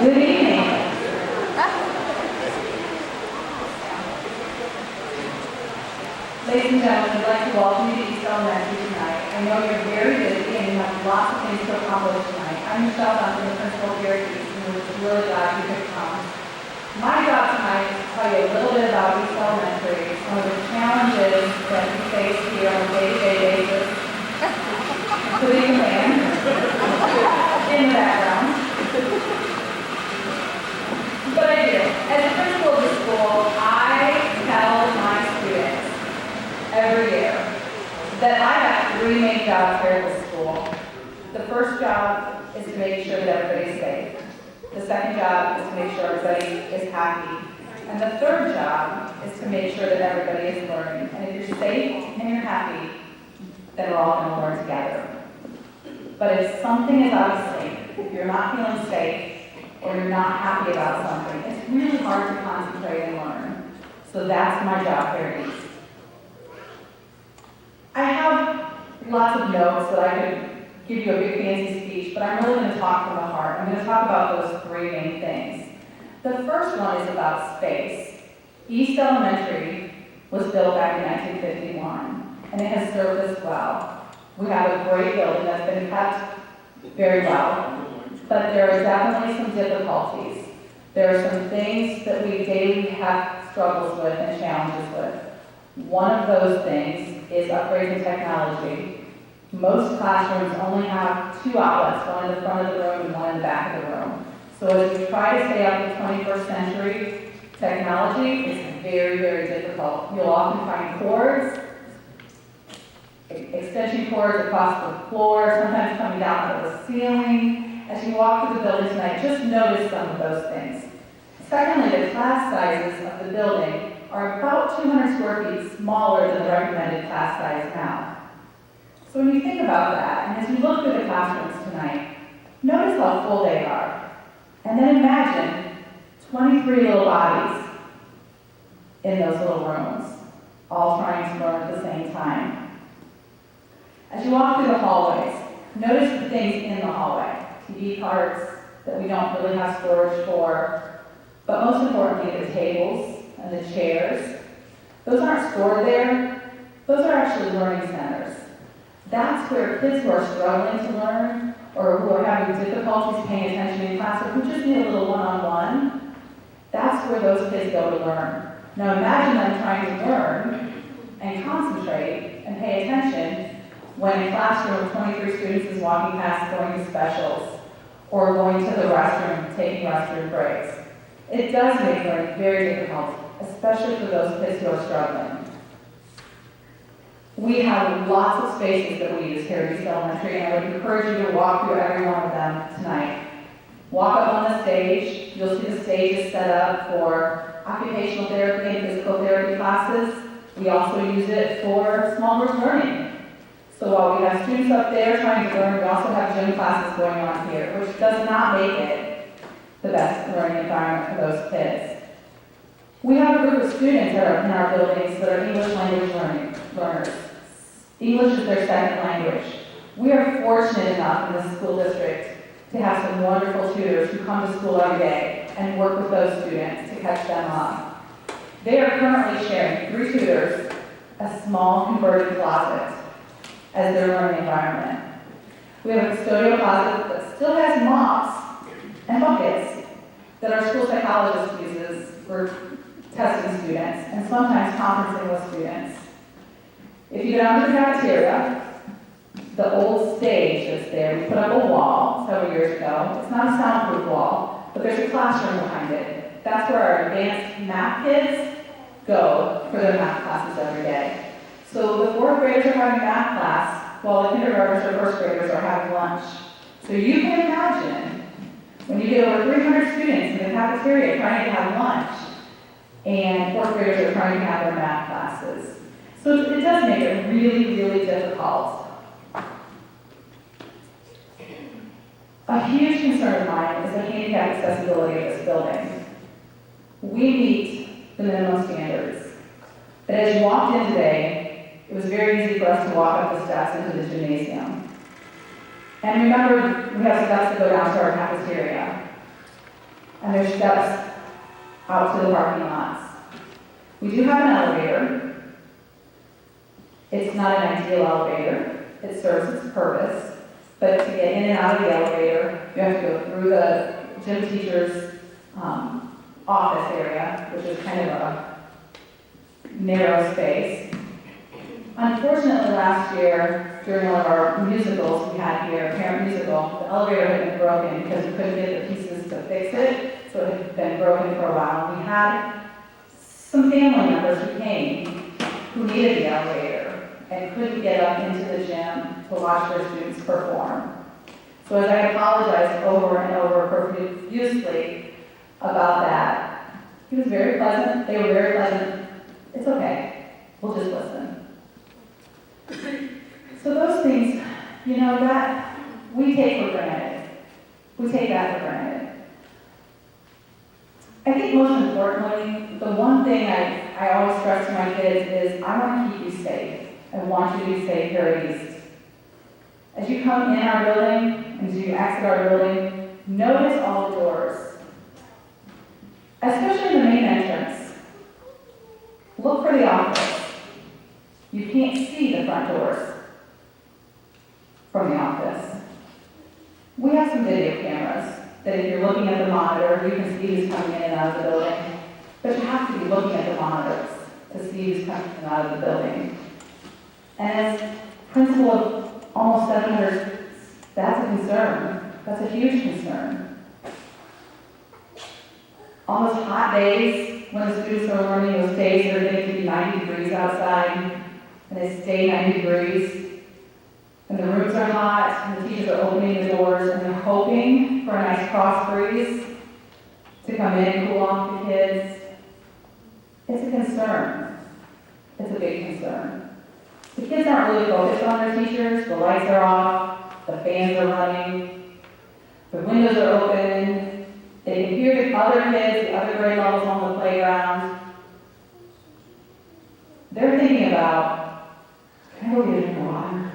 Good evening. Ladies and gentlemen, I'd like to welcome you to East Elementary tonight. I know you're very busy and you have lots of things to accomplish tonight. I'm Michelle Duncan, the principal here at East, and we're really glad you could come. My job tonight is to tell you a little bit about East Elementary, some of the challenges that we face here on a day-to-day basis, including the band in the background. But I do. As a principal of the school, I tell my students every year that I have three main jobs here at the school. The first job is to make sure that everybody's safe. The second job is to make sure everybody is happy. And the third job is to make sure that everybody is learning. And if you're safe and you're happy, then we're all going to learn together. But if something is out of sync, if you're not feeling safe, or you're not happy about something, it's really hard to concentrate and learn. So that's my job here at East. I have lots of notes that I could give you a big fancy speech, but I'm really going to talk from the heart. I'm going to talk about those three main things. The first one is about space. East Elementary was built back in 1951, and it has served us well. We have a great building that's been kept very well. But there are definitely some difficulties. There are some things that we daily have struggles with and challenges with. One of those things is upgrading technology. Most classrooms only have two outlets, one in the front of the room and one in the back of the room. So as we try to stay up with 21st century technology, it's very, very difficult. You'll often find cords, extension cords across the floor, sometimes coming down out of the ceiling. As you walk through the building tonight, just notice some of those things. Secondly, the class sizes of the building are about 200 square feet smaller than the recommended class size now. So when you think about that, and as you look through the classrooms tonight, notice how full they are. And then imagine 23 little bodies in those little rooms, all trying to learn at the same time. As you walk through the hallways, notice the things in the hallway. TV cards that we don't really have storage for, but most importantly, the tables and the chairs. Those aren't stored there. Those are actually learning centers. That's where kids who are struggling to learn or who are having difficulties paying attention in class or who just need a little one-on-one, that's where those kids go to learn. Now imagine them trying to learn and concentrate and pay attention when a classroom of 23 students is walking past going to specials or going to the restroom, taking restroom breaks. It does make learning very difficult, especially for those kids who are struggling. We have lots of spaces that we use here at East Elementary, and I would encourage you to walk through every one of them tonight. Walk up on the stage. You'll see the stage is set up for occupational therapy and physical therapy classes. We also use it for small group learning. So while we have students up there trying to learn, we also have gym classes going on here, which does not make it the best learning environment for those kids. We have a group of students that are in our buildings that are English language learners. English is their second language. We are fortunate enough in this school district to have some wonderful tutors who come to school every day and work with those students to catch them up. They are currently sharing 3 tutors a small converted closet as their learning environment. We have a custodial closet that still has mops and buckets that our school psychologist uses for testing students and sometimes conferencing with students. If you go down to the cafeteria, the old stage that's there, we put up a wall several years ago. It's not a soundproof wall, but there's a classroom behind it. That's where our advanced math kids go for their math classes every day. So the 4th graders are having math class while the kindergartners or 1st graders are having lunch. So you can imagine when you get over 300 students in the cafeteria trying to have lunch and 4th graders are trying to have their math classes. So it does make it really, really difficult. A huge concern of mine is the handicap accessibility of this building. We meet the minimum standards. But as you walked in today, it was very easy for us to walk up the steps into the gymnasium. And remember, we have steps that go down to our cafeteria. and there's steps out to the parking lots. We do have an elevator. It's not an ideal elevator. It serves its purpose. But to get in and out of the elevator, you have to go through the gym teacher's office area, which is kind of a narrow space. Unfortunately, last year, during one of our musicals we had here, a parent musical, the elevator had been broken because we couldn't get the pieces to fix it, so it had been broken for a while. We had some family members who came who needed the elevator and couldn't get up into the gym to watch their students perform. So as I apologized over and over profusely about that, he was very pleasant, they were very pleasant. It's okay, we'll just listen. So those things, that we take for granted. We take that for granted. I think most importantly, the one thing I always stress to my kids is I want to keep you safe. I want you to be safe here at East. As you come in our building, and as you exit our building, notice all the doors. Especially in the main entrance. Look for the office. You can't see the front doors from the office. We have some video cameras that if you're looking at the monitor, you can see who's coming in and out of the building. But you have to be looking at the monitors to see who's coming in and out of the building. And as principal of almost 700, that's a concern. That's a huge concern. On those hot days, when the students are learning, those days that are getting to be 90 degrees outside, and they stay 90 degrees, and the rooms are hot, and the teachers are opening the doors, and they're hoping for a nice cross breeze to come in and cool off the kids. It's a concern. It's a big concern. The kids aren't really focused on their teachers. The lights are off, the fans are running, the windows are open, they can hear the other kids, the other grade levels on the playground. They're thinking about, can I go get a drink of water?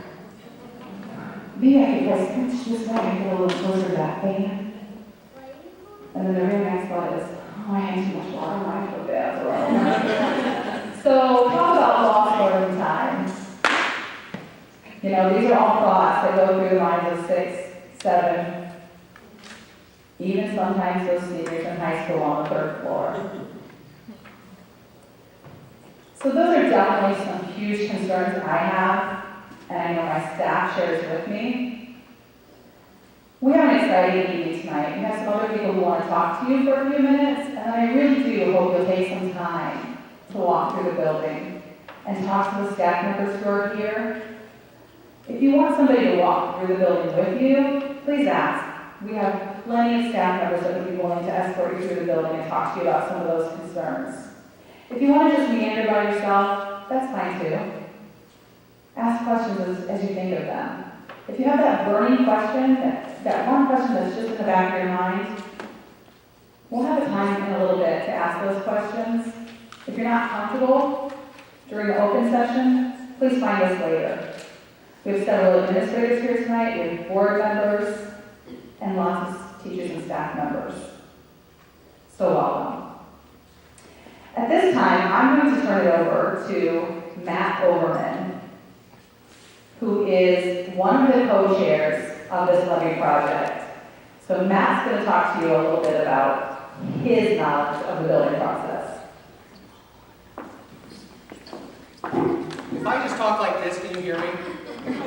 Maybe I could go scooch this way and get a little closer to that fan. And then the very next thought is, oh, I had too much water, I have to go bathroom. So talk about lost learning time. These are all thoughts that go through the minds of 6, 7, even sometimes those seniors in high school on the 3rd floor. So those are definitely some huge concerns that I have, and I know my staff shares with me. We have an exciting evening tonight. We have some other people who want to talk to you for a few minutes, and I really do hope you'll take some time to walk through the building and talk to the staff members who are here. If you want somebody to walk through the building with you, please ask. We have plenty of staff members that would be willing to escort you through the building and talk to you about some of those concerns. If you want to just meander by yourself, that's fine too. Ask questions as you think of them. If you have that burning question, that one question that's just in the back of your mind, we'll have a time in a little bit to ask those questions. If you're not comfortable during the open session, please find us later. We have several administrators here tonight, we have board members, and lots of teachers and staff members. So welcome. At this time, I'm going to turn it over to Matt Overman, who is one of the co-chairs of this Levy project. So Matt's going to talk to you a little bit about his knowledge of the building process. If I just talk like this, can you hear me?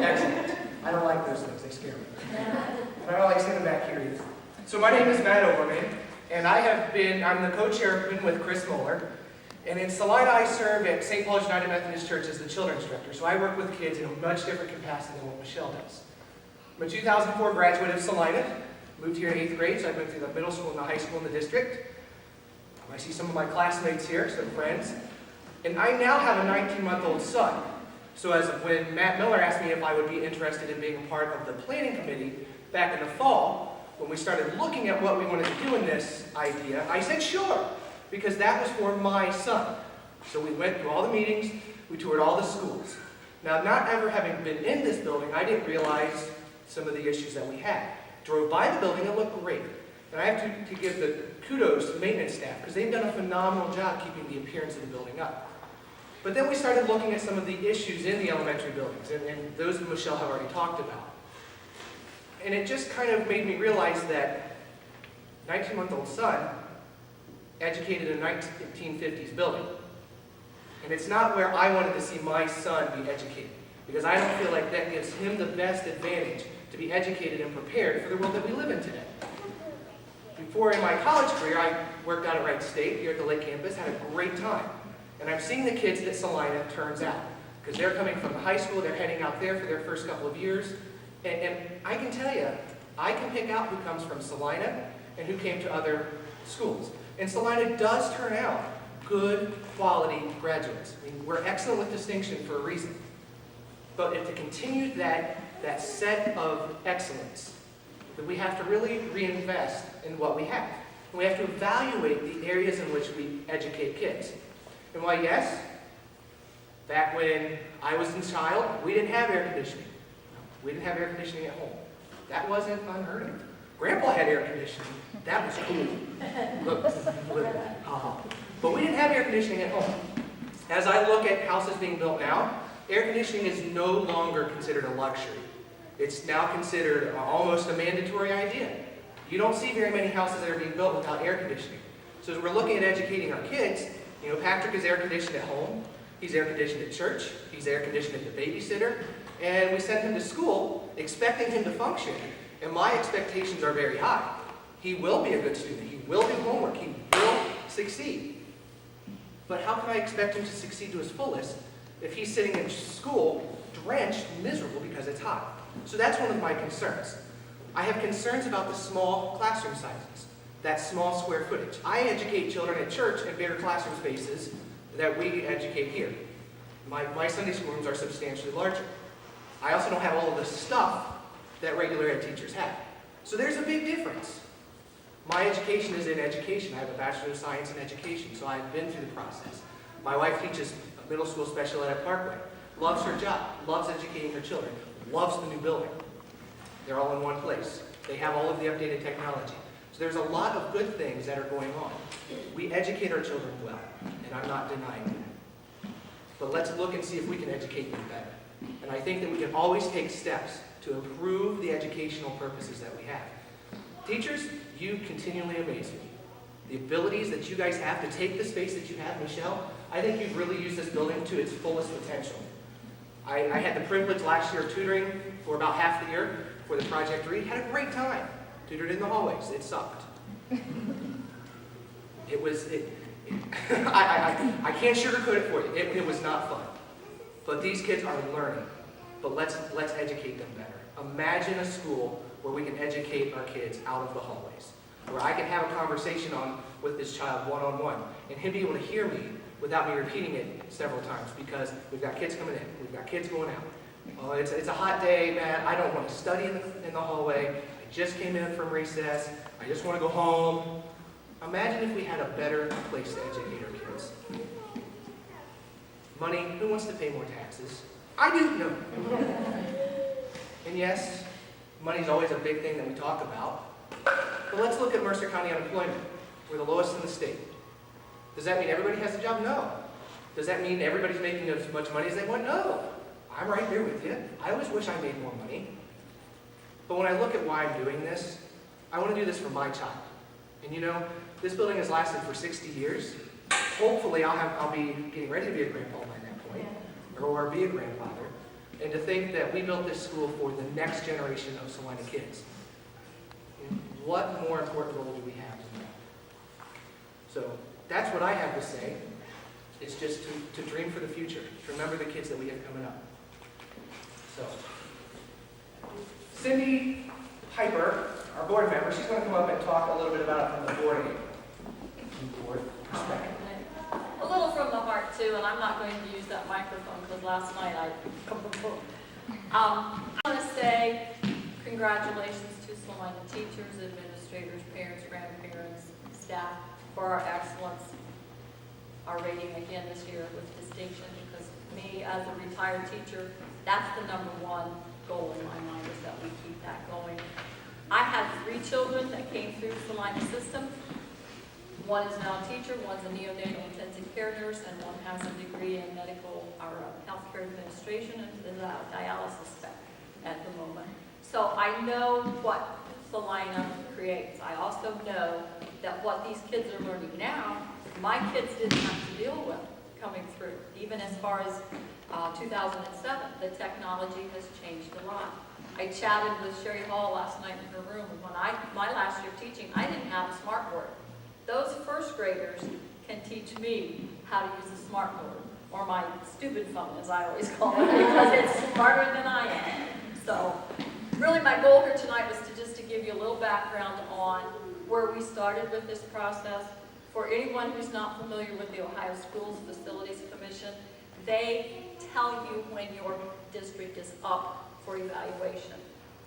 Excellent. I don't like those things, they scare me. And I don't like sitting back here either. So my name is Matt Overman, and I'm the co-chair with Chris Moeller. And in Celina, I serve at St. Paul's United Methodist Church as the children's director. So I work with kids in a much different capacity than what Michelle does. I'm a 2004 graduate of Celina, moved here in 8th grade, so I went through the middle school and the high school in the district. I see some of my classmates here, some friends. And I now have a 19-month-old son. So when Matt Miller asked me if I would be interested in being a part of the planning committee back in the fall, when we started looking at what we wanted to do in this idea, I said sure, because that was for my son. So we went through all the meetings, we toured all the schools. Now, not ever having been in this building, I didn't realize some of the issues that we had. Drove by the building, it looked great. And I have to give the kudos to the maintenance staff because they've done a phenomenal job keeping the appearance of the building up. But then we started looking at some of the issues in the elementary buildings, and those Michelle have already talked about. And it just kind of made me realize that 19-month-old son educated in a 1950s building. And it's not where I wanted to see my son be educated, because I don't feel like that gives him the best advantage to be educated and prepared for the world that we live in today. Before in my college career, I worked out at Wright State here at the Lake Campus, had a great time. And I'm seeing the kids that Celina turns out, because they're coming from the high school, they're heading out there for their first couple of years. And I can tell you, I can pick out who comes from Celina and who came to other schools. And Celina does turn out good, quality graduates. I mean, we're excellent with distinction for a reason. But if to continue that set of excellence, that we have to really reinvest in what we have. And we have to evaluate the areas in which we educate kids. And while yes, back when I was a child, we didn't have air conditioning. We didn't have air conditioning at home. That wasn't unheard of. Grandpa had air conditioning. That was cool. Look, but we didn't have air conditioning at home. As I look at houses being built now, air conditioning is no longer considered a luxury. It's now considered almost a mandatory idea. You don't see very many houses that are being built without air conditioning. So as we're looking at educating our kids, you know, Patrick is air conditioned at home, he's air conditioned at church, he's air conditioned at the babysitter, and we send him to school expecting him to function. And my expectations are very high. He will be a good student, he will do homework, he will succeed. But how can I expect him to succeed to his fullest if he's sitting in school drenched, miserable because it's hot? So that's one of my concerns. I have concerns about the small classroom sizes, that small square footage. I educate children at church in bigger classroom spaces that we educate here. My Sunday school rooms are substantially larger. I also don't have all of the stuff that regular ed teachers have. So there's a big difference. My education is in education. I have a Bachelor of Science in Education, so I've been through the process. My wife teaches middle school special ed at Parkway. Loves her job, loves educating her children, loves the new building. They're all in one place. They have all of the updated technology. So there's a lot of good things that are going on. We educate our children well, and I'm not denying that. But let's look and see if we can educate them better. And I think that we can always take steps to improve the educational purposes that we have. Teachers, you continually amaze me. The abilities that you guys have to take the space that you have, Michelle, I think you've really used this building to its fullest potential. I had the privilege last year of tutoring for about half the year for the Project Read. Had a great time. Tutored in the hallways. It sucked. I can't sugarcoat it for you. It was not fun. But these kids are learning. But let's educate them better. Imagine a school where we can educate our kids out of the hallways, where I can have a conversation with this child one-on-one, and him be able to hear me without me repeating it several times, because we've got kids coming in, we've got kids going out. Oh, it's a hot day, man. I don't want to study in the hallway. I just came in from recess. I just want to go home. Imagine if we had a better place to educate our kids. Money, who wants to pay more taxes? I do, no. And yes, money's always a big thing that we talk about. But let's look at Mercer County unemployment. We're the lowest in the state. Does that mean everybody has a job? No. Does that mean everybody's making as much money as they want? No. I'm right there with you. I always wish I made more money. But when I look at why I'm doing this, I want to do this for my child. And you know, this building has lasted for 60 years. Hopefully I'll be getting ready to be a grandpa by that point, or be a grandfather. And to think that we built this school for the next generation of Celina kids. What more important role do we have than that? So that's what I have to say. It's just to dream for the future, to remember the kids that we have coming up. So, Cindy Piper, our board member, she's going to come up and talk a little bit about it from the board perspective. A little from the heart too, and I'm not going to use that microphone because last night I want to say congratulations to Celina teachers, administrators, parents, grandparents, staff for our excellence, our rating again this year with distinction, because me as a retired teacher, that's the #1 goal in my mind, is that we keep that going. I had 3 children that came through the Celina system. One is now a teacher, one's a neonatal intensive care nurse, and one has a degree in medical or healthcare administration and is a dialysis spec at the moment. So I know what Celina creates. I also know that what these kids are learning now, my kids didn't have to deal with coming through. Even as far as 2007, the technology has changed a lot. I chatted with Sherry Hall last night in her room. When my last year teaching, I didn't have a smart board. Those first graders can teach me how to use a smart board, or my stupid phone, as I always call it, because it's smarter than I am. So really my goal here tonight was to give you a little background on where we started with this process. For anyone who's not familiar with the Ohio Schools Facilities Commission, they tell you when your district is up for evaluation.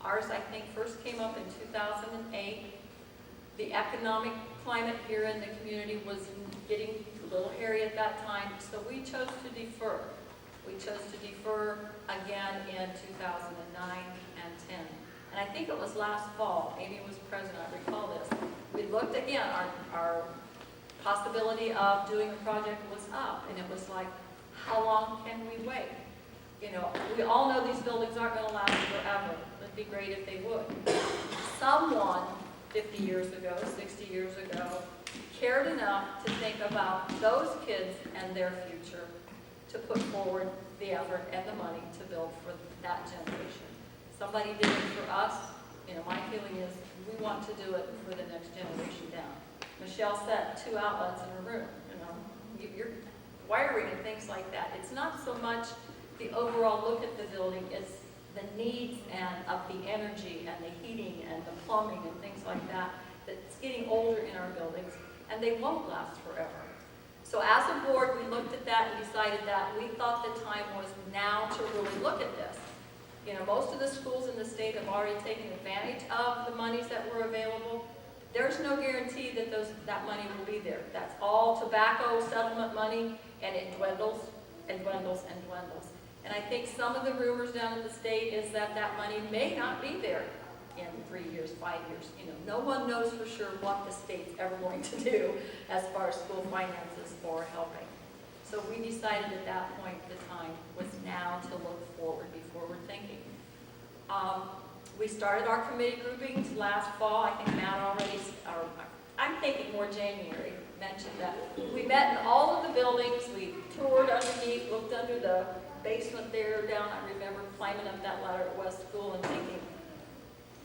Ours, I think, first came up in 2008. The economic climate here in the community was getting a little hairy at that time, so we chose to defer. We chose to defer again in 2009 and 10. And I think it was last fall, Amy was president, I recall this. We looked again, our possibility of doing a project was up, and it was like, how long can we wait? You know, we all know these buildings aren't going to last forever. It'd be great if they would. Someone 50 years ago, 60 years ago, cared enough to think about those kids and their future, to put forward the effort and the money to build for that generation. Somebody did it for us. You know, my feeling is we want to do it for the next generation down. Michelle set 2 outlets in her room, you know, your wiring and things like that. It's not so much the overall look at the building, it's the needs and of the energy and the heating and the plumbing and things like that, that's getting older in our buildings, and they won't last forever. So as a board, we looked at that and decided that we thought the time was now to really look at this. You know, most of the schools in the state have already taken advantage of the monies that were available. There's no guarantee that that money will be there. That's all tobacco settlement money, and it dwindles and dwindles and dwindles. And I think some of the rumors down in the state is that that money may not be there in 3 years, 5 years. You know, no one knows for sure what the state's ever going to do as far as school finances for helping. So we decided at that point the time was now to look forward, be forward thinking. We started our committee groupings last fall. I think Matt already, I'm thinking more January, mentioned that. We met in all of the buildings. We toured underneath, looked under the basement there down. I remember climbing up that ladder at West School and thinking,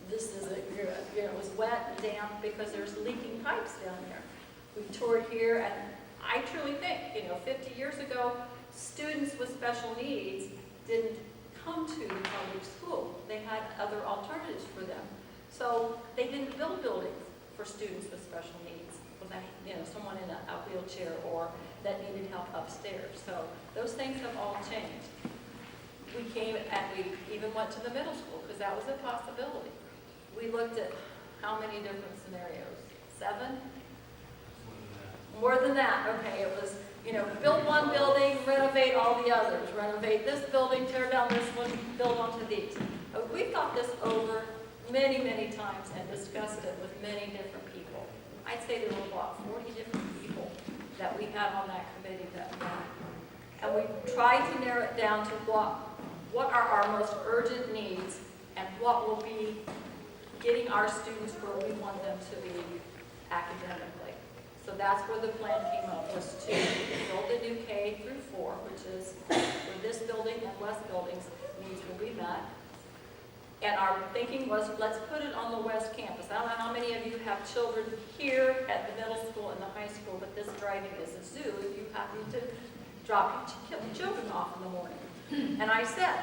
this isn't good. You know, it was wet and damp because there's leaking pipes down there. We toured here, and I truly think, you know, 50 years ago, students with special needs didn't come to the public school. They had other alternatives for them. So they didn't build buildings for students with special needs, with someone in a wheelchair or that needed help upstairs. So those things have all changed. We came and we even went to the middle school because that was a possibility. We looked at how many different scenarios? 7? More than that. Okay, it was, you know, build one building, renovate all the others. Renovate this building, tear down this one, build onto these. We thought this over many, many times and discussed it with many different people. I'd say there were about 40 different people that we had on that committee that met. And we tried to narrow it down to what are our most urgent needs and what will be getting our students where we want them to be academically. So that's where the plan came up, was to build a new K through 4, which is where this building and West building's needs will be met. And our thinking was, let's put it on the West campus. I don't know how many of you have children here at the middle school and the high school, but this driving is a zoo if you happen to drop your children off in the morning. And I said,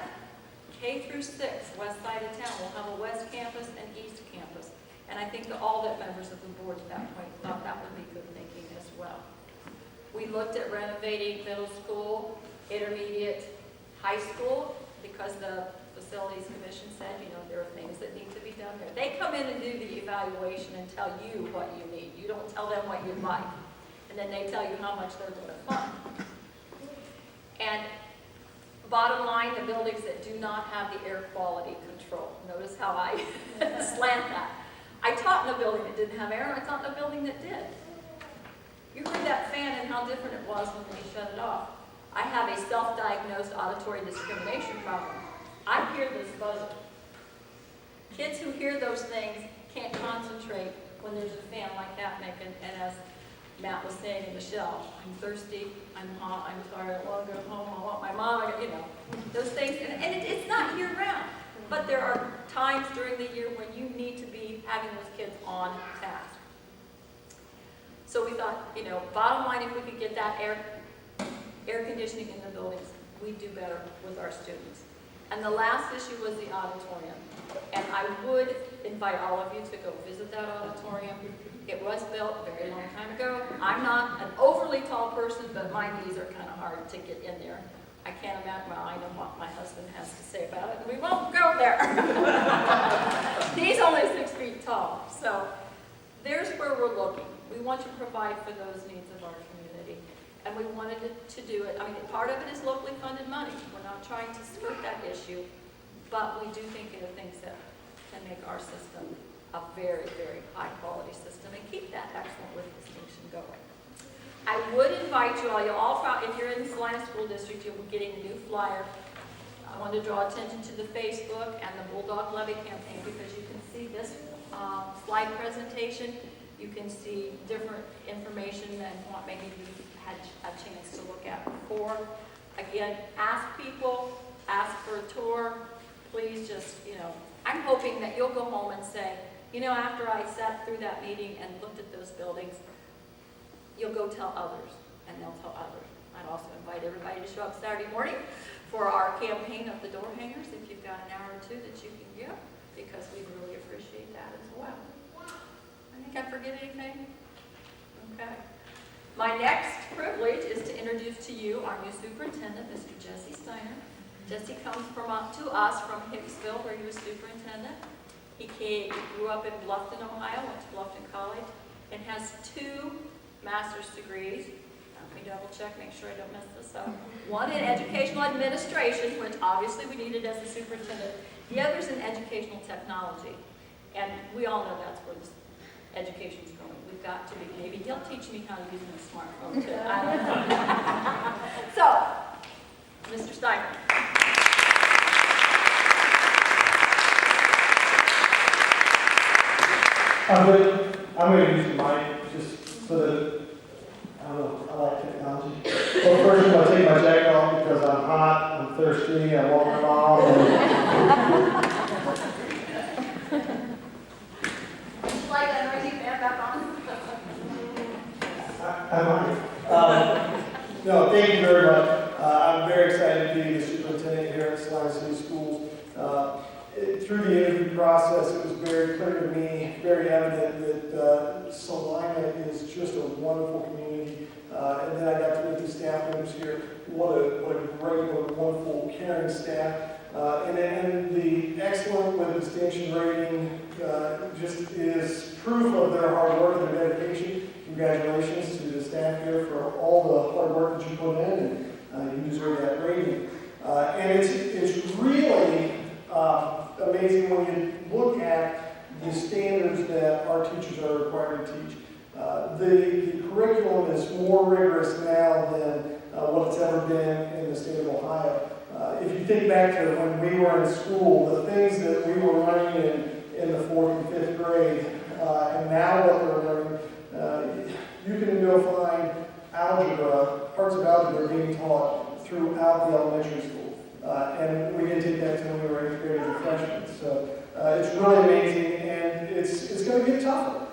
K through 6, west side of town, will have a West campus and East campus. And I think that all the members of the board at that point thought that would be good thinking as well. We looked at renovating middle school, intermediate, high school, because the Facilities Commission said, you know, there are things that need to be done there. They come in and do the evaluation and tell you what you need. You don't tell them what you'd like. And then they tell you how much they're going to fund. And bottom line, the buildings that do not have the air quality control. Notice how I slant that. I taught in a building that didn't have air, and I taught in a building that did. You heard that fan and how different it was when they shut it off. I have a self-diagnosed auditory discrimination problem. I hear this buzzing. Kids who hear those things can't concentrate when there's a fan like that making, and as Matt was saying, and Michelle, I'm thirsty, I'm hot, I'm tired, I want to go home, I want my mom, you know, those things, and it's not year-round, but there are times during the year when you need to be having those kids on task. So we thought, you know, bottom line, if we could get that air conditioning in the buildings, we'd do better with our students. And the last issue was the auditorium. And I would invite all of you to go visit that auditorium. It was built a very long time ago. I'm not an overly tall person, but my knees are kind of hard to get in there. I can't imagine, well, I know what my husband has to say about it, and we won't go there. He's only 6 feet tall. So there's where we're looking. We want to provide for those needs of our community. And we wanted to do it, I mean, part of it is locally funded money. We're not trying to skirt that issue, but we do think it are things that can make our system a very, very high-quality system and keep that excellent with distinction going. I would invite you all, if you're in the Celina School District, you'll be getting a new flyer. I want to draw attention to the Facebook and the Bulldog Levy campaign because you can see this slide presentation. You can see different information than what maybe you had a chance to look at before. Again, ask people, ask for a tour. Please just, you know, I'm hoping that you'll go home and say, you know, after I sat through that meeting and looked at those buildings, you'll go tell others, and they'll tell others. I'd also invite everybody to show up Saturday morning for our campaign of the door hangers, if you've got an hour or two that you can give, because we really appreciate that as well. I think I forget anything? Okay. My next privilege is to introduce to you our new superintendent, Mr. Jesse Steiner. Jesse comes to us from Hicksville, where he was superintendent. He grew up in Bluffton, Ohio, went to Bluffton College, and has 2 master's degrees. Let me double check, make sure I don't mess this up. One in educational administration, which obviously we needed as a superintendent. The other's in educational technology. And we all know that's where this education's going. We've got to be, maybe he'll teach me how to use my smartphone too. I don't know. So, Mr. Steiner. I'm going to use the mic just so that, I don't know, I like technology. Well, first I'm going to take my jacket off because I'm hot, I'm thirsty, I want my mom. Like that noisy fan back on? I might. No, thank you very much. I'm very excited to be the superintendent here at Celina City Schools. Through the interview process, it was very clear to me, very evident that Celina is just a wonderful community. And then I got to meet the staff members here. What a great, what a wonderful, caring staff. And the excellent with distinction rating just is proof of their hard work and their dedication. Congratulations to the staff here for all the hard work that you put in, and you deserve that rating. And it's really amazing when you look at the standards that our teachers are required to teach. The curriculum is more rigorous now than what it's ever been in the state of Ohio. If you think back to when we were in school, the things that we were learning in the 4th and 5th grade, and now what they're learning, you can go find algebra, parts of algebra being taught throughout the elementary school. And we didn't take that until we were 8th grade as a freshman. So it's really amazing, and it's going to get tougher.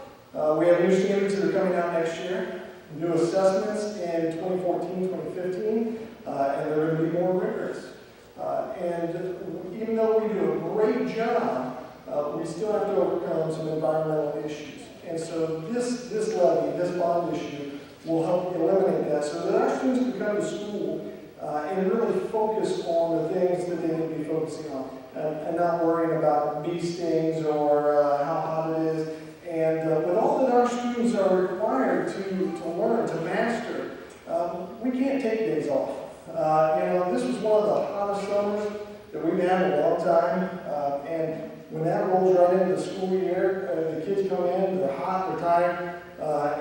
We have new standards that are coming out next year, new assessments in 2014, 2015, and they're going to be more rigorous. And even though we do a great job, we still have to overcome some environmental issues. And so this levy, this bond issue, will help eliminate that so that our students can come to school and really focus on the things that they need to be focusing on, and not worrying about bee stings or how hot it is. And with all that our students are required to learn, to master, we can't take days off. This was one of the hottest summers that we've had in a long time, and when that rolls right into the school year, the kids come in, they're hot, they're tired,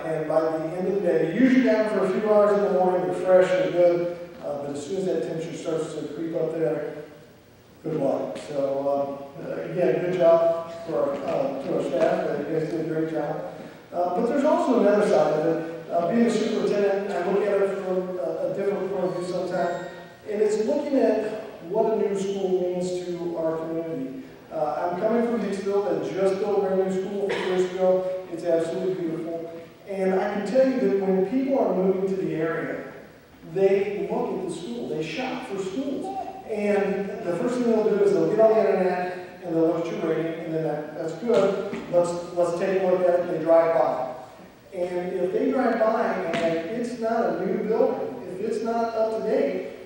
and by the end of the day, they're usually down for a few hours in the morning, they're fresh, they're good, but as soon as that temperature starts to creep up there, good luck. So, again, good job to our staff. You guys did a great job. But there's also another side of it. Being a superintendent, I look at it from a different point of view sometimes, and it's looking at what a new school means to our community. I'm coming from Hicksville that just built a brand new school 4 years ago. It's absolutely beautiful. And I can tell you that when people are moving to the area, they look at the school, they shop for schools. And the first thing they'll do is they'll get on the internet and they'll look at your rating, and then that's good. Let's take a look at it. They drive by. And if they drive by and it's not a new building, if it's not up to date,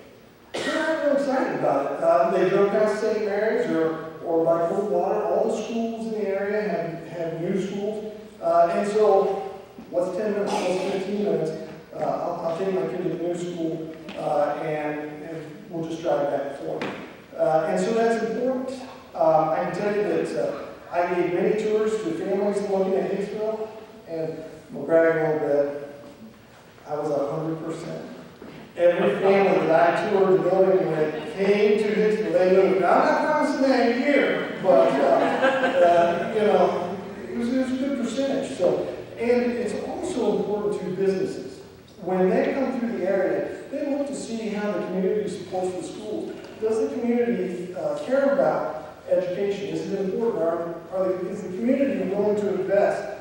they're not real excited about it. They drove past St. Mary's or by Coldwater. All the schools in the area have new schools. And so, what's 10 minutes, what's 15 minutes? I'll take my kid to the new school and we'll just drive back and forth. And so that's important. I can tell you that I gave many tours to families looking at Hicksville, and we'll brag a little bit. I was 100%. Every family that I toured the building with came to Hicksville. They moved. Now, I'm not promising that here, but it was a good percentage. So, and it's also important to businesses. When they come through the area, they look to see how the community supports the schools. Does the community care about education? Is it important? Is the community willing to invest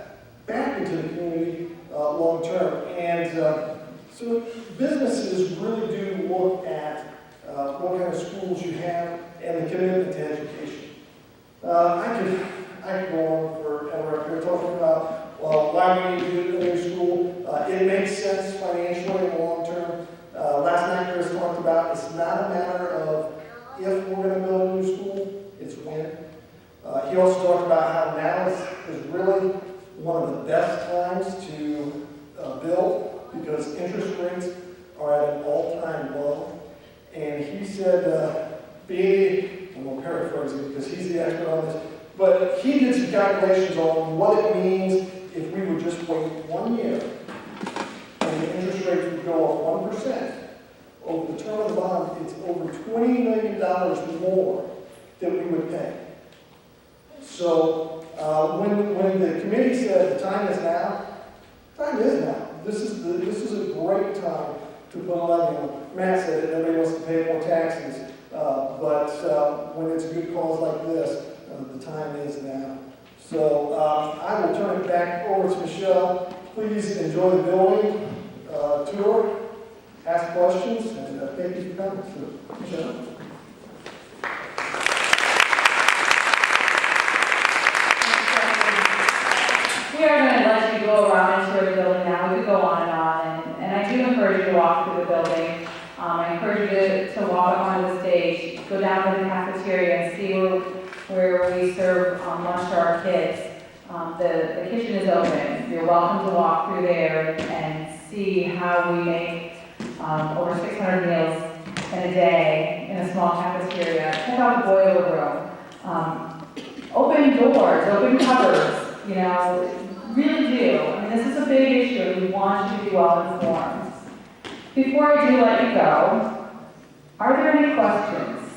back into the community long term? And so businesses really do look at what kind of schools you have and the commitment to education. I could go on forever. We're talking about, well, why do we need a new school? It makes sense financially in the long term. Last night Chris talked about it's not a matter of if we're going to build a new school, it's when. He also talked about how now is really one of the best times to build because interest rates are at an all-time low. And he said, I'm going to paraphrase it because he's the expert on this, but he did some calculations on what it means if we would just wait 1 year and the interest rates would go up 1%. Over the term of the bond, it's over $20 million more that we would pay. So when the committee said the time is now, time is now. This is a great time to put a levy on. Matt said it, nobody wants to pay more taxes, but when it's a good cause like this, the time is now. So I will turn it back over to Michelle. Please enjoy the building tour, ask questions, and thank you for coming. So, Michelle. We are going to let you go around and tour the building now. We could go on, and I do encourage you to walk through the building. I encourage you to walk up onto the stage, go down to the cafeteria and see where we serve lunch to our kids. The kitchen is open. You're welcome to walk through there and see how we make over 600 meals in a day in a small cafeteria. Check out the boiler room. Open doors, open cupboards, really do. I mean, this is a big issue and we want you to be well informed. Before I do let you go, are there any questions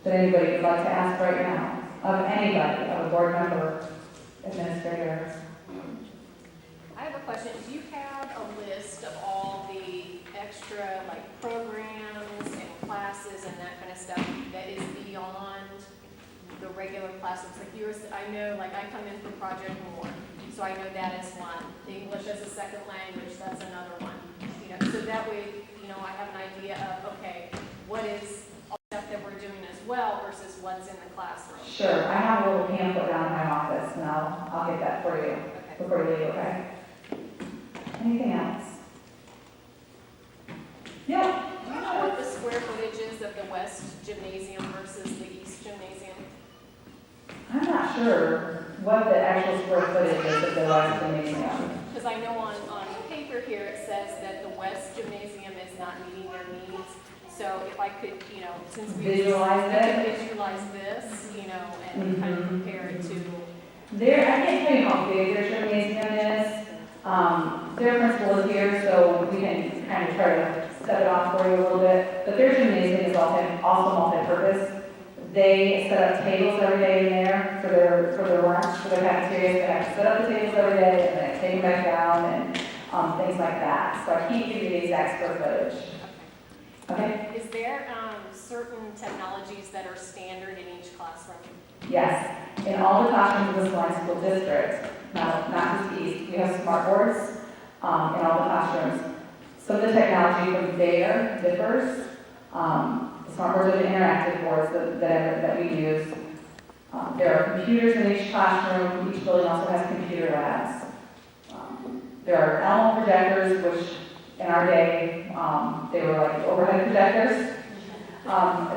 that anybody would like to ask right now of anybody, of a board member, administrator? I have a question. Do you have a list of all the extra programs and classes and that kind of stuff that is beyond the regular classrooms? Like yours, I know, I come in from Project More, so I know that is one. English as a second language, that's another one. So that way, I have an idea of, okay, what is all the stuff that we're doing as well versus what's in the classroom. Sure, I have a little pamphlet down in my office, and I'll get that for you before you leave, okay? Anything else? Yeah. Do you know what the square footage is of the West Gymnasium versus the East Gymnasium? I'm not sure what the actual square footage is of the West Gymnasium. Because I know on paper here it says that the West Gymnasium is not meeting their needs. So if I could, since we Visualize I could it. visualize this, and kind of compare it to, There, I can't tell you how big their gymnasium is. Their principal is here, so we can kind of try to set it off for you a little bit. But their gymnasium is also multi-purpose. They set up tables every day in there for their lunch, for their cafeteria. They have to set up the tables every day and then take them back down and things like that. So I can't give you the exact square footage. Okay? is there certain technologies that are standard in each classroom? Yes. In all the classrooms in the Celina School District, not just East, we have smart boards in all the classrooms. Some of the technology from there differs. The smart boards are the interactive boards that we use. There are computers in each classroom. Each building also has computer labs. There are Elmo projectors, which in our day, they were like overhead projectors.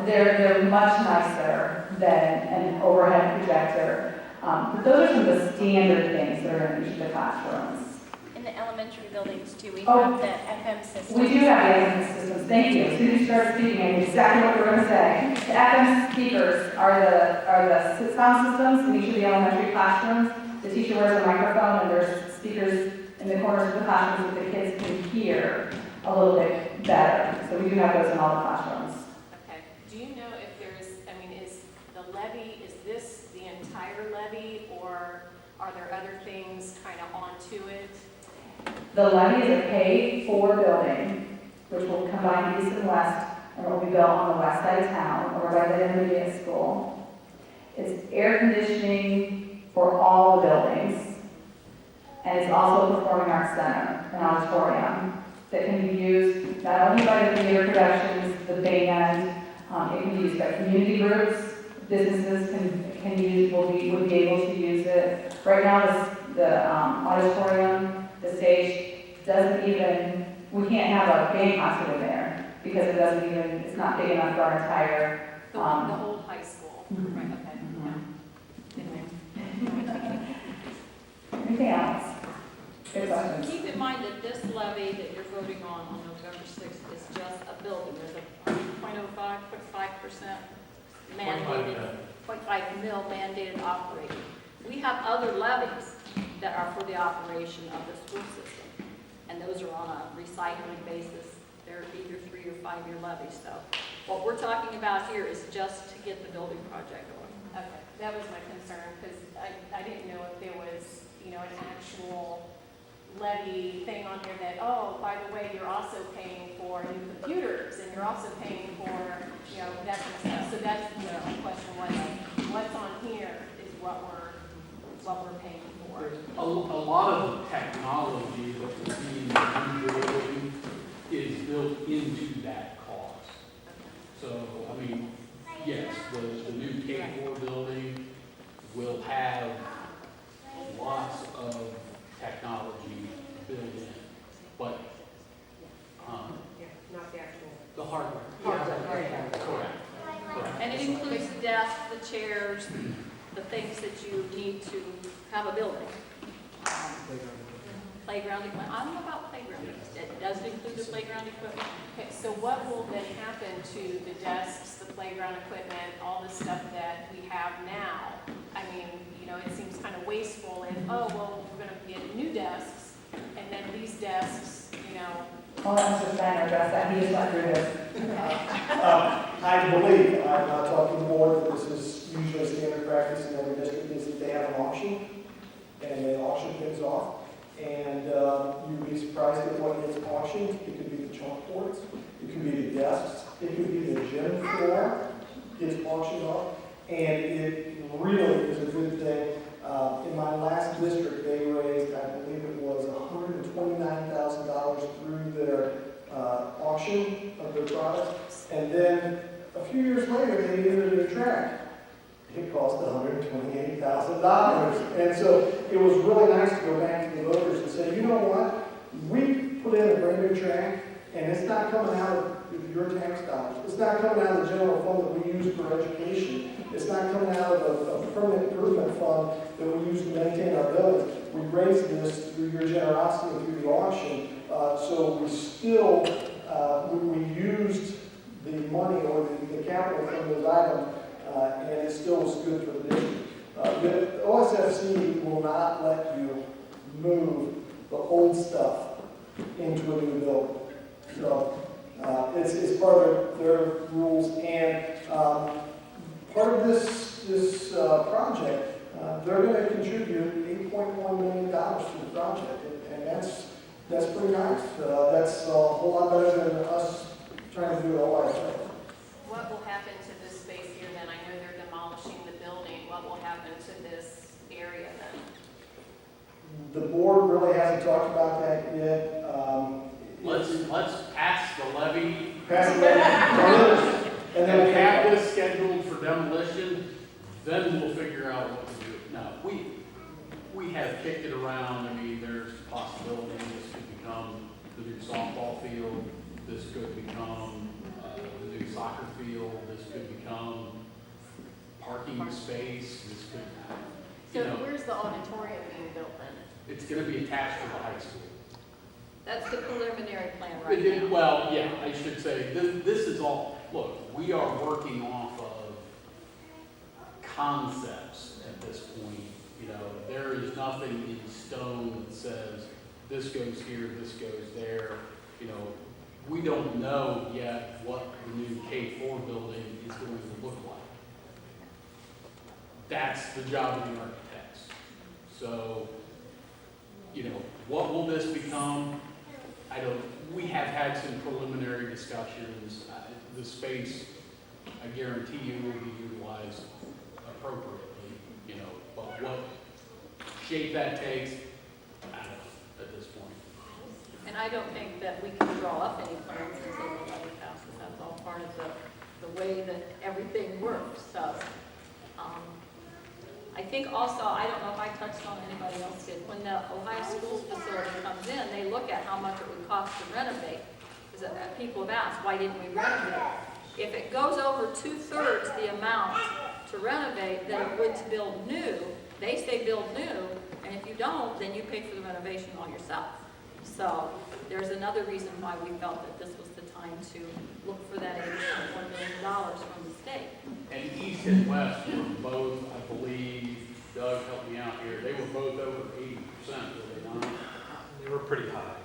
They're much nicer than an overhead projector. But those are some of the standard things that are in each of the classrooms. In the elementary buildings too, we Oh. have the FM system. We do have the FM systems, thank you. As soon as you started speaking, I knew exactly what you were going to say. The FM speakers are the sound systems in each of the elementary classrooms. The teacher wears a microphone and there's speakers in the corners of the classrooms that the kids can hear a little bit better. So we do have those in all the classrooms. Okay. Do you know if there's, is the levy, is this the entire levy, or are there other things kind of onto it? The levy is a paid-for building, which will combine east and west, and will be built on the west side of town, over by the intermediate school. It's air conditioning for all the buildings, and it's also a performing arts center, an auditorium, that can be used not only by the theater productions, the band, it can be used by community groups, businesses would be able to use it. Right now, the auditorium, the stage doesn't even, we can't have a band concert in there because it's not big enough for our entire, The whole high school? Mhm. Right, okay. anything else? Good questions. Keep in mind that this levy that you're voting on November 6th is just a building. There's a 0.05% mandated, 0.5 mil mandated operating. We have other levies that are for the operation of the school system, and those are on a recycling basis. They're either 3 or 5 year levies. So what we're talking about here is just to get the building project going. Okay, that was my concern, because I didn't know if there was, an actual levy thing on there that, oh, by the way, you're also paying for new computers, and you're also paying for, that kind of stuff. So that's my question was, what's on here is what we're paying for. A lot of the technology that we're seeing in the building is built into that cost. So, yes, the new K4 building will have lots of technology built in, but Not the actual. the hardware. Correct. And it includes the desks, the chairs, the things that you need to have a building. Playground equipment. I don't know about playground. It does include the playground equipment. Okay, so what will then happen to the desks, the playground equipment, all the stuff that we have now? It seems kind of wasteful if, oh, well, we're going to get new desks, and then these desks, Well, Mr. Steiner addressed that, he just went through this. I believe, I'm not talking to the board, but this is usually standard practice in every district, is that they have an auction, and they auction things off. And you'd be surprised at what gets auctioned. It could be the chalkboards, it could be the desks, it could be the gym floor gets auctioned off. And it really is a good thing. In my last district, they raised, I believe it was $129,000 through their auction of their products. And then a few years later, they entered a track. It cost $128,000. And so it was really nice to go back to the voters and say, you know what? We put in a brand new track, and it's not coming out of your tax dollars. It's not coming out of the general fund that we use for education. It's not coming out of a permanent improvement fund that we use to maintain our buildings. We raised this through your generosity and through the auction. So we still, we used the money or the capital from those items, and it still was good for the district. The OSFC will not let you move the old stuff into a new building. So it's part of their rules, and part of this project, they're going to contribute $8.1 million to the project, and that's pretty nice. That's a whole lot better than us trying to do it all ourselves. What will happen to this space here then? I know they're demolishing the building. What will happen to this area then? The board really hasn't talked about that yet. Let's pass the levy. Pass it on. And then And we'll have this scheduled for demolition, then we'll figure out what to do. Now, we have kicked it around. I mean, there's possibility this could become the new softball field, this could become the new soccer field, this could become parking space, this could, So you know, where's the auditorium being built then? it's gonna be attached to the high school. That's the preliminary plan right now. Well, yeah, I should say, this is all, look, we are working off of concepts at this point. You know, there is nothing in stone that says this goes here, this goes there. You know, we don't know yet what the new K-4 building is going to look like. That's the job of the architects. So, you know, what will this become? We have had some preliminary discussions. The space, I guarantee you, will be utilized appropriately, you know, but what shape that takes, I don't know at this point. And I don't think that we can draw up any plans until the levy passes. That's all part of the way that everything works. So, I think also, I don't know if I touched on, anybody else did, when the Ohio Schools facility comes in, they look at how much it would cost to renovate. Because people have asked, why didn't we renovate? If it goes over 2/3 the amount to renovate than it would to build new, they say build new, and if you don't, then you pay for the renovation all yourself. So there's another reason why we felt that this was the time to look for that $8.1 million from the state. And East and West were both, I believe, Doug helped me out here, they were both over 80%, were they not? They were pretty high.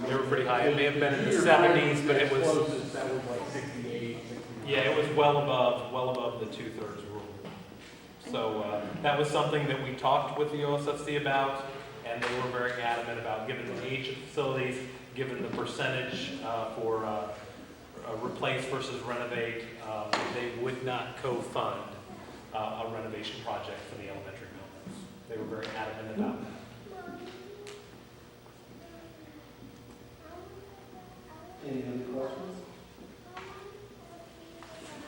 They were pretty high. It may have been in the 70s, but it was, Closest, that was like 68, 69. yeah, it was well above the 2/3 rule. So that was something that we talked with the OSFC about, and they were very adamant about, given the age of facilities, given the percentage for replace versus renovate, they would not co-fund a renovation project for the elementary buildings. They were very adamant about that. Any other questions?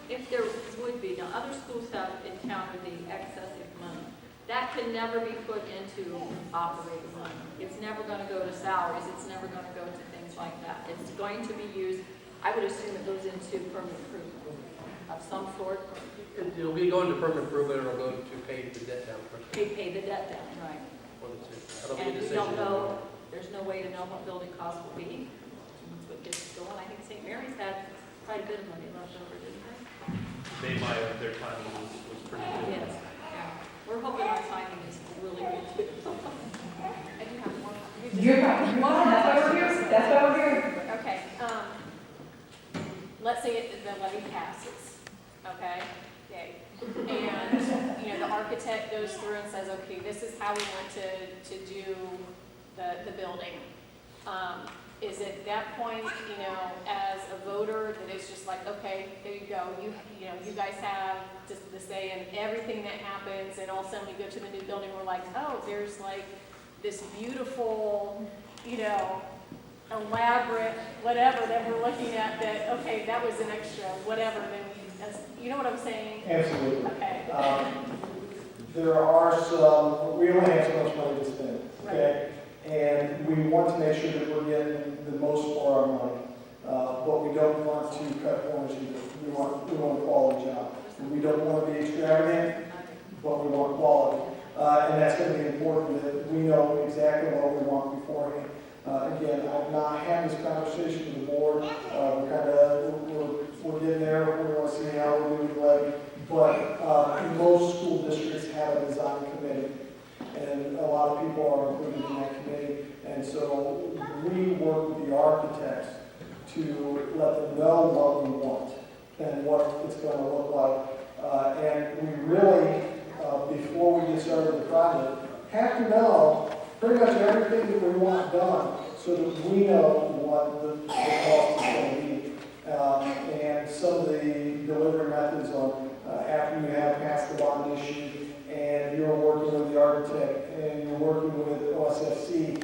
If there would be, now other schools have encountered the excessive money. That can never be put into operating money. It's never going to go to salaries. It's never going to go to things like that. It's going to be used, I would assume it goes into permanent improvement of some sort. It'll be going to permanent improvement, or it'll go to pay the debt down. Pay the debt down, right? One of the two. That'll be a And we decision. don't know, there's no way to know what building costs will be. That's what gets us going. I think St. Mary's had quite a bit of money left over, didn't they? They might have, their timing was pretty good. Yes. Yeah. We're hoping our timing is really good too. I do have one. You're fine, that's why we're here, that's why we're here. Okay, let's say the levy passes, okay? Okay. And, you know, the architect goes through and says, okay, this is how we want to do the building. Is it that point, you know, as a voter, that it's just like, okay, there you go, you know, you guys have just the say in everything that happens, and all of a sudden we go to the new building, we're like, oh, there's like this beautiful, you know, elaborate whatever that we're looking at, that, okay, that was an extra whatever, then you know what I'm saying? Absolutely. Okay. There are some, we only have so much money to spend, okay? And we want to make sure that we're getting the most for our money. But we don't want to cut corners either. We want a quality job. And we don't want to be extravagant, but we want quality. And that's going to be important that we know exactly what we want beforehand. Again, I've not had this conversation with the board. We're we're getting there, we want to see how we do with Levy. But most school districts have a design committee, and a lot of people are included in that committee. And so we work with the architects to let them know what we want and what it's going to look like. And we really, before we get started with the project, have to know pretty much everything that we want done so that we know what the cost is going to be. And some of the delivery methods on after you have passed the bond issue and you're working with the architect and you're working with OSFC,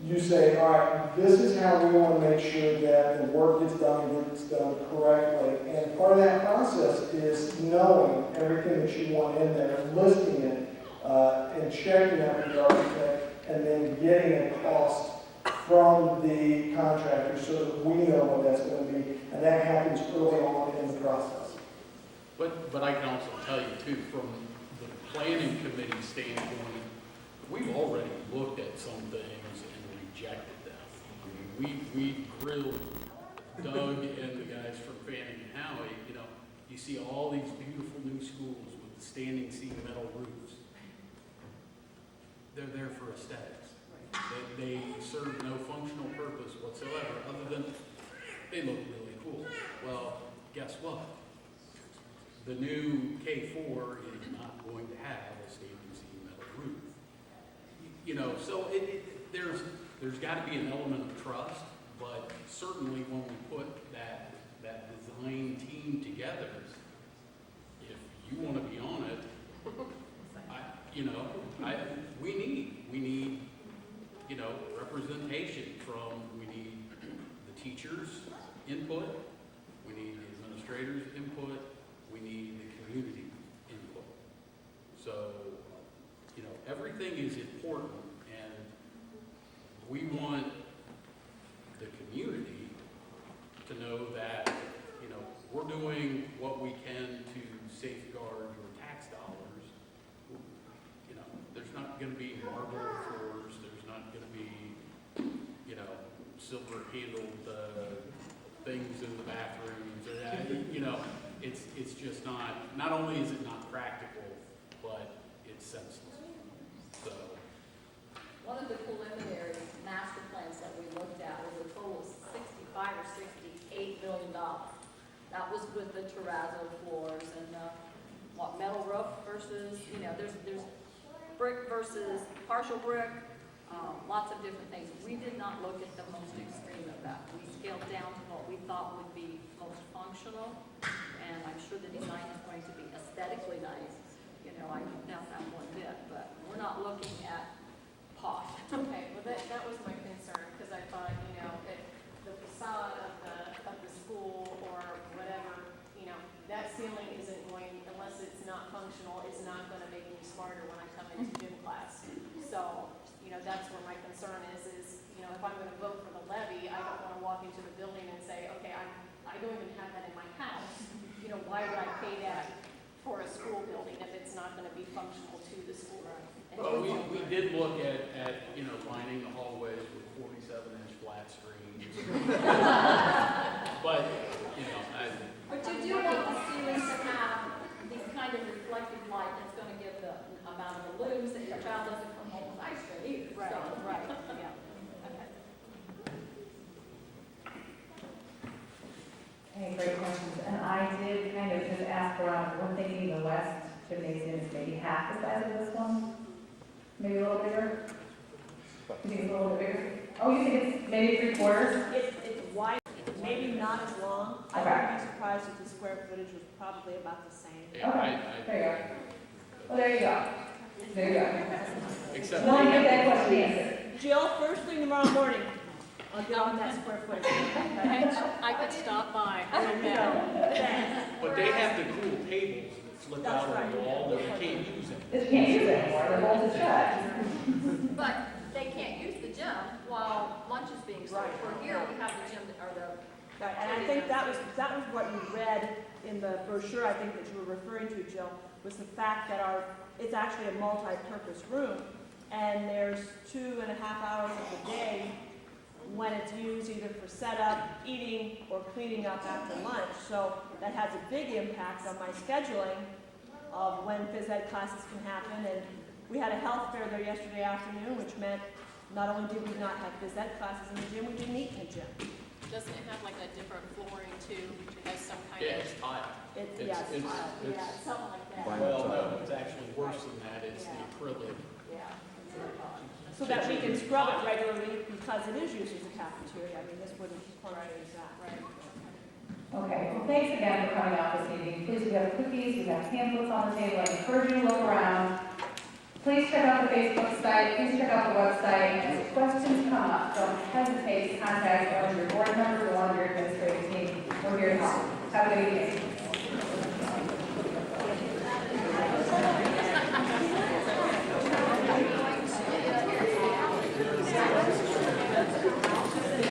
you say, all right, this is how we want to make sure that the work gets done and gets done correctly. And part of that process is knowing everything that you want in there, listing it, and checking out with the architect, and then getting a cost from the contractor so that we know what that's going to be. And that happens early on in the process. But I can also tell you too, from the planning committee standpoint, we've already looked at some things and rejected them. I mean, we grilled Doug and the guys from Fanning and Howie. You know, you see all these beautiful new schools with the standing seam metal roofs. They're there for aesthetics. They serve no functional purpose whatsoever, other than they look really cool. Well, guess what? The new K4 is not going to have a standing seam metal roof. You know, so there's got to be an element of trust, but certainly when we put that design team together, if you want to be on it, we need representation from, we need the teachers' input, we need the administrators' input, we need the community input. So, everything is important, and we want the community to know that, we're doing what we can to safeguard your tax dollars. There's not going to be marble floors, there's not going to be, silver handled things in the bathrooms. It's just not only is it not practical, but it's senseless. So, One of the preliminary master plans that we looked at was a total of $65 or $68 million. That was with the terrazzo floors and metal roof versus, there's brick versus partial brick, lots of different things. We did not look at the most extreme of that. We scaled down to what we thought would be most functional, and I'm sure the design is going to be aesthetically nice. I doubt that one bit, but we're not looking at posh. Okay, well, that was my concern, because I thought, if the facade of the school or whatever, that ceiling isn't going, unless it's not functional, is not going to make me smarter when I come into gym class. So, that's where my concern is, if I'm going to vote for the levy, I don't want to walk into the building and say, okay, I don't even have that in my house. Why would I pay that for a school building if it's not going to be functional to the school? well, we did look at lining the hallways with 47-inch flat screens. But, But you do want the ceilings to have these kind of reflective light that's going to give the amount of balloons that your child doesn't come home with ice cream either. Right, So, right, yeah. Okay. Hey, great questions. And I did kind of just ask around, one thinking the west gymnasium is maybe half the size of this one? Maybe a little bigger? You think it's a little bit bigger? Oh, you think it's maybe 3/4? It's wide, maybe not as long. I Okay. would be surprised if the square footage was probably about the same. yeah, Okay, there you go. Well, there you go. There you go. except One they get that have question answered. Jill, first thing tomorrow morning, I'll get on that square footage. I could stop by. There you go. Thanks. but they have the cool tables that flip That's out on the right. wall that we can't use it. Just can't use it anymore, they're bolted shut. But they can't use the gym while lunch is being served. Right. For here, we have the gym, or the Right, and I think that was what you read in the brochure, I think that you were referring to, Jill, was the fact that it's actually a multi-purpose room, and there's 2.5 hours of the day when it's used either for setup, eating, or cleaning up after lunch. So that has a big impact on my scheduling of when phys ed classes can happen. And we had a health fair there yesterday afternoon, which meant not only did we not have phys ed classes in the gym, we didn't eat in the gym. Doesn't it have like a different flooring too? It has some kind Yeah, of, it's tile. It's, It's- yeah, it's it's- tile. yeah, it's- something like that. Well, no, it's actually worse than that, it's the Yeah. acrylic. Yeah. So that we can scrub it regularly because it is used as a cafeteria. I mean, this wouldn't function as that. Right. Okay, well, thanks again for coming out this evening. Please, we have cookies, we have pamphlets on the table. I encourage you to look around. Please check out the Facebook site, please check out the website, and if questions come up, don't hesitate to contact one of your board members or one of your administrative team. We're here to help. Have a good evening.